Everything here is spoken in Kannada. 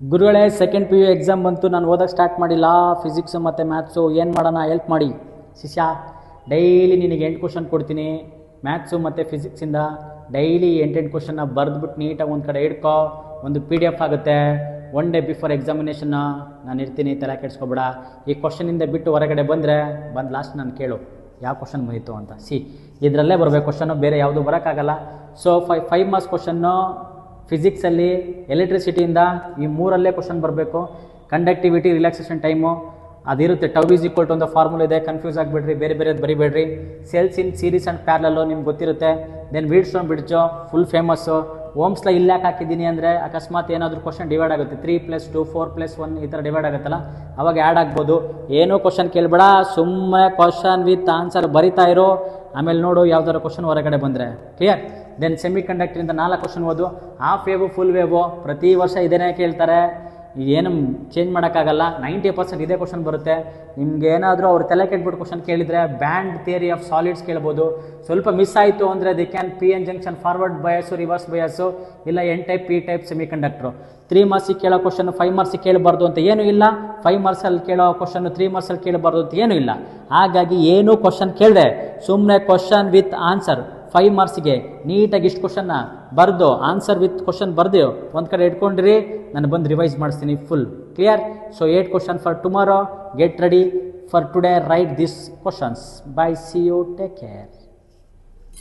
ಗುರುಗಳೇ ಸೆಕೆಂಡ್ ಪಿ ಯು ಎಕ್ಸಾಮ್ ಬಂತು, ನಾನು ಓದೋಕ್ಕೆ ಸ್ಟಾರ್ಟ್ ಮಾಡಿಲ್ಲ. ಫಿಸಿಕ್ಸು ಮತ್ತು ಮ್ಯಾಥ್ಸು ಏನು ಮಾಡೋಣ, ಹೆಲ್ಪ್ ಮಾಡಿ ಶಿಷ್ಯ. ಡೈಲಿ ನಿನಗೆ 8 ಕ್ವಶನ್ ಕೊಡ್ತೀನಿ ಮ್ಯಾಥ್ಸು ಮತ್ತು ಫಿಸಿಕ್ಸಿಂದ. ಡೈಲಿ 8 ಕ್ವಶನ್ನ ಬರೆದ್ಬಿಟ್ಟು ನೀಟಾಗಿ ಒಂದು ಕಡೆ ಇಡ್ಕೊ. ಒಂದು PDF ಆಗುತ್ತೆ. 1 ಡೇ ಬಿಫೋರ್ ಎಕ್ಸಾಮಿನೇಷನ್ನ ನಾನು ಇರ್ತೀನಿ, ತಲೆ ಕೆಡಿಸ್ಕೊಬೇಡ. ಈ ಕ್ವಶನಿಂದ ಬಿಟ್ಟು ಹೊರಗಡೆ ಬಂದು ಲಾಸ್ಟ್ ನಾನು ಕೇಳು ಯಾವ ಕ್ವಶನ್ ಮುಗೀತು ಅಂತ. ಇದರಲ್ಲೇ ಬರಬೇಕು ಕ್ವಶನ್ನು, ಬೇರೆ ಯಾವುದು ಬರೋಕ್ಕಾಗಲ್ಲ. ಸೊ 5 ಮಾರ್ಕ್ಸ್ ಕ್ವಶನ್ನು ಫಿಸಿಕ್ಸಲ್ಲಿ, ಎಲೆಕ್ಟ್ರಿಸಿಟಿಯಿಂದ ಈ 3ರಲ್ಲೇ ಕ್ವಶನ್ ಬರಬೇಕು. ಕಂಡಕ್ಟಿವಿಟಿ, ರಿಲ್ಯಾಕ್ಸೇಷನ್ ಟೈಮು ಅದಿರುತ್ತೆ. ಟೌ ಈಸ್ ಈಕ್ವಲ್ ಟು ಒಂದು ಫಾರ್ಮುಲಾ ಇದೆ, ಕನ್ಫ್ಯೂಸ್ ಆಗಿಬಿಡ್ರಿ, ಬೇರೆ ಬರಿಬೇಡ್ರಿ. Cells in series and parallel ನಿಮ್ಗೆ ಗೊತ್ತಿರುತ್ತೆ. Then Wheatstone bridge full famous. Ohm's law ಇಲ್ಲಿ ಯಾಕೆ ಹಾಕಿದ್ದೀನಿ ಅಂದರೆ ಅಕಸ್ಮಾತ್ ಏನಾದರೂ ಕ್ವಶನ್ ಡಿವೈಡ್ ಆಗುತ್ತೆ, 3+2 4+1 ಈ ಥರ ಡಿವೈಡ್ ಆಗುತ್ತಲ್ಲ, ಅವಾಗ ಆ್ಯಡ್ ಆಗ್ಬೋದು. ಏನೂ ಕ್ವಶನ್ ಕೇಳಬೇಡ, ಸುಮ್ಮನೆ ಕ್ವಶನ್ ವಿತ್ ಆನ್ಸರ್ ಬರಿತಾ ಇರೋ. ಆಮೇಲೆ ನೋಡು ಯಾವ್ದಾದ್ರು ಕ್ವಶನ್ ಹೊರಗಡೆ ಬಂದರೆ ಕ್ಲಿಯರ್. ದೆನ್ ಸೆಮಿ ಕಂಡಕ್ಟರಿಂದ 4 ಕ್ವಶನ್ ಓದು. ಹಾಫ್ ವೇವು, ಫುಲ್ ವೇವು ಪ್ರತಿ ವರ್ಷ ಇದೇನೇ ಕೇಳ್ತಾರೆ, ಏನು ಚೇಂಜ್ ಮಾಡೋಕ್ಕಾಗಲ್ಲ. 90% ಇದೇ ಕ್ವಶನ್ ಬರುತ್ತೆ. ನಿಮ್ಗೆ ಏನಾದರೂ ಅವ್ರು ತಲೆ ಕೆಟ್ಬಿಟ್ಟು ಕ್ವಶನ್ ಕೇಳಿದರೆ ಬ್ಯಾಂಡ್ ಥಿಯರಿ ಆಫ್ ಸಾಲಿಡ್ಸ್ ಕೇಳ್ಬೋದು. ಸ್ವಲ್ಪ ಮಿಸ್ ಆಯಿತು ಅಂದರೆ ದಿ ಕ್ಯಾನ್ PN junction, forward bias, reverse bias, ಇಲ್ಲ N type P type semiconductor. 3 ಮಾರ್ಕ್ಸಿಗೆ ಕೇಳೋ ಕ್ವಶನ್ 5 ಮಾರ್ಕ್ಸಿಗೆ ಕೇಳಬಾರ್ದು ಅಂತ ಏನೂ ಇಲ್ಲ. 5 ಮಾರ್ಕ್ಸಲ್ಲಿ ಕೇಳೋ ಕ್ವಶನ್ 3 ಮಾರ್ಕ್ಸಲ್ಲಿ ಕೇಳಬಾರ್ದು ಅಂತ ಏನೂ ಇಲ್ಲ. ಹಾಗಾಗಿ ಏನೂ ಕ್ವಶನ್ ಕೇಳಿದೆ, ಸುಮ್ಮನೆ ಕ್ವಶನ್ ವಿತ್ ಆನ್ಸರ್ 5 ಮಾರ್ಕ್ಸಿಗೆ ನೀಟಾಗಿ ಇಷ್ಟು ಕ್ವಶನ್ನ ಬರೆದು ಆನ್ಸರ್ ವಿತ್ ಕ್ವಶನ್ ಬರೆದು ಒಂದು ಕಡೆ ಇಟ್ಕೊಂಡ್ರಿ. ನಾನು ಬಂದು ರಿವೈಸ್ ಮಾಡಿಸ್ತೀನಿ full clear. So 8 question for tomorrow. Get ready for today. Write this questions. Bye, see you, take care.